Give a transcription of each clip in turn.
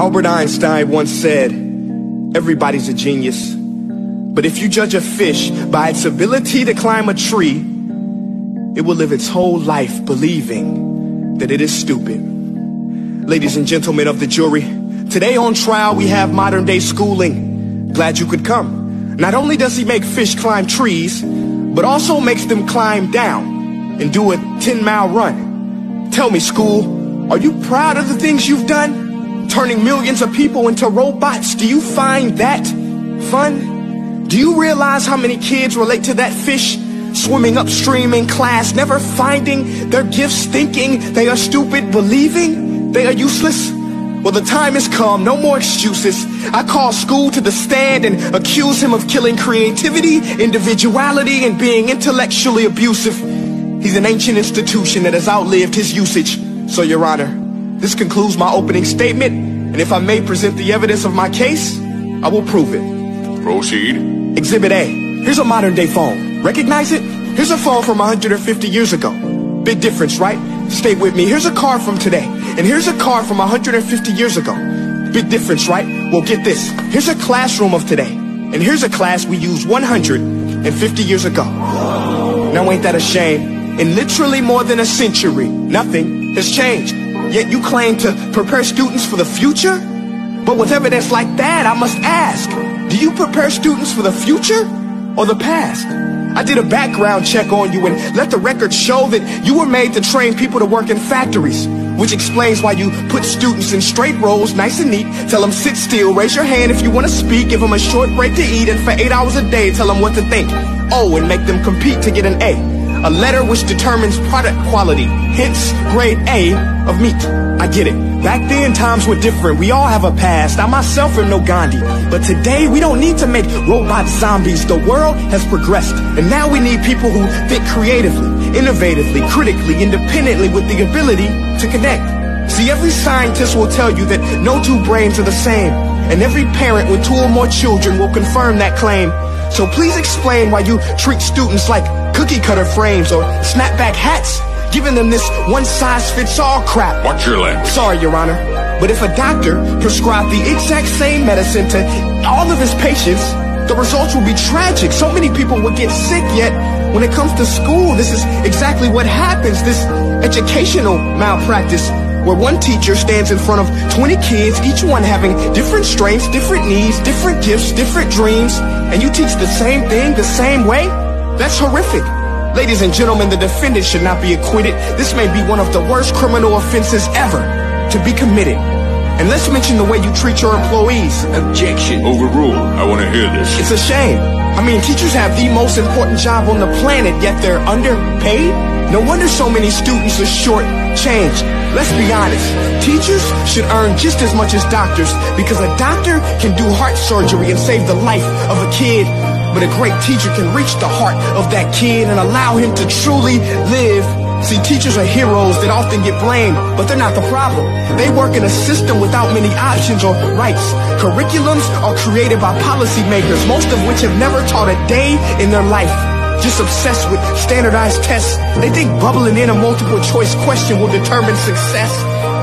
Albert Einstein once said, everybody's a genius. But if you judge a fish by its ability to climb a tree, it will live its whole life believing that it is stupid. Ladies and gentlemen of the jury, today on trial we have modern day schooling. Glad you could come. Not only does he make fish climb trees, but also makes them climb down and do a 10-mile run. Tell me, school, are you proud of the things you've done? Turning millions of people into robots, do you find that fun? Do you realize how many kids relate to that fish swimming upstream in class, never finding their gifts, thinking they are stupid, believing they are useless? Well, the time has come, no more excuses. I call school to the stand and accuse him of killing creativity, individuality, and being intellectually abusive. He's an ancient institution that has outlived his usage. So, Your Honor, this concludes my opening statement, and if I may present the evidence of my case, I will prove it. Proceed. Exhibit A. Here's a modern day phone. Recognize it? Here's a phone from 150 years ago. Big difference, right? Stay with me. Here's a car from today. And here's a car from 150 years ago. Big difference, right? Well, get this. Here's a classroom of today. And here's a class we used 150 years ago. Now ain't that a shame? In literally more than a century, nothing has changed. Yet you claim to prepare students for the future? But with evidence like that, I must ask, do you prepare students for the future or the past? I did a background check on you and let the record show that you were made to train people to work in factories, which explains why you put students in straight rows, nice and neat, tell them sit still, raise your hand if you want to speak, give them a short break to eat, and for 8 hours a day tell them what to think. Oh, and make them compete to get an A letter which determines product quality, hence grade A of meat. I get it. Back then, times were different. We all have a past. I myself am no Gandhi. But today, we don't need to make robot zombies. The world has progressed. And now we need people who think creatively, innovatively, critically, independently, with the ability to connect. See, every scientist will tell you that no two brains are the same. And every parent with 2 or more children will confirm that claim. So please explain why you treat students like cookie cutter frames or snapback hats, giving them this one-size-fits-all crap. Watch your language. Sorry, Your Honor, but if a doctor prescribed the exact same medicine to all of his patients, the results would be tragic. So many people would get sick, yet when it comes to school, this is exactly what happens. This educational malpractice, where one teacher stands in front of 20 kids, each one having different strengths, different needs, different gifts, different dreams, and you teach the same thing the same way? That's horrific. Ladies and gentlemen, the defendant should not be acquitted. This may be one of the worst criminal offenses ever to be committed. And let's mention the way you treat your employees. Objection. Overruled. I want to hear this. It's a shame. I mean, teachers have the most important job on the planet, yet they're underpaid? No wonder so many students are short-changed. Let's be honest. Teachers should earn just as much as doctors, because a doctor can do heart surgery and save the life of a kid. But a great teacher can reach the heart of that kid and allow him to truly live. See, teachers are heroes that often get blamed, but they're not the problem. They work in a system without many options or rights. Curriculums are created by policymakers, most of which have never taught a day in their life. Just obsessed with standardized tests. They think bubbling in a multiple choice question will determine success.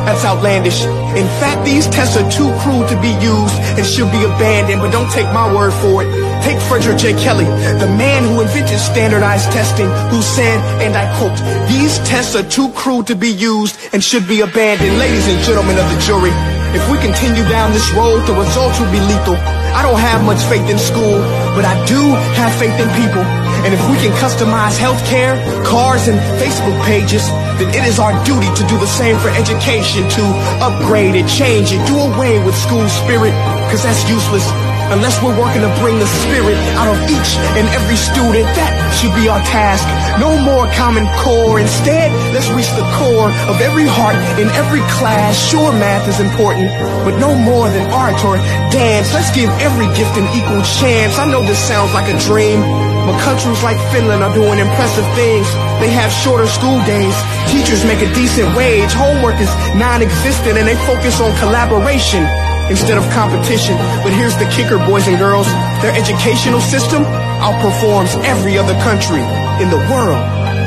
That's outlandish. In fact, these tests are too cruel to be used and should be abandoned, but don't take my word for it. Take Frederick J. Kelly, the man who invented standardized testing, who said, and I quote, "These tests are too cruel to be used and should be abandoned." Ladies and gentlemen of the jury, if we continue down this road, the results will be lethal. I don't have much faith in school, but I do have faith in people. And if we can customize healthcare, cars, and Facebook pages, then it is our duty to do the same for education, to upgrade it, change it, do away with school spirit, because that's useless. Unless we're working to bring the spirit out of each and every student, that should be our task. No more Common Core. Instead, let's reach the core of every heart in every class. Sure, math is important, but no more than art or dance. Let's give every gift an equal chance. I know this sounds like a dream, but countries like Finland are doing impressive things. They have shorter school days. Teachers make a decent wage. Homework is non-existent, and they focus on collaboration instead of competition. But here's the kicker, boys and girls. Their educational system outperforms every other country in the world.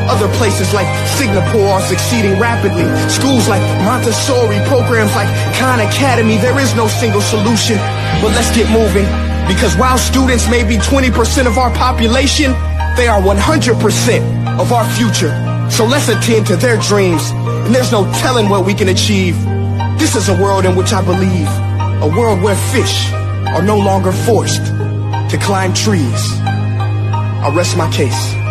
Other places like Singapore are succeeding rapidly. Schools like Montessori, programs like Khan Academy, there is no single solution. But let's get moving, because while students may be 20% of our population, they are 100% of our future. So let's attend to their dreams, and there's no telling what we can achieve. This is a world in which I believe, a world where fish are no longer forced to climb trees. I rest my case.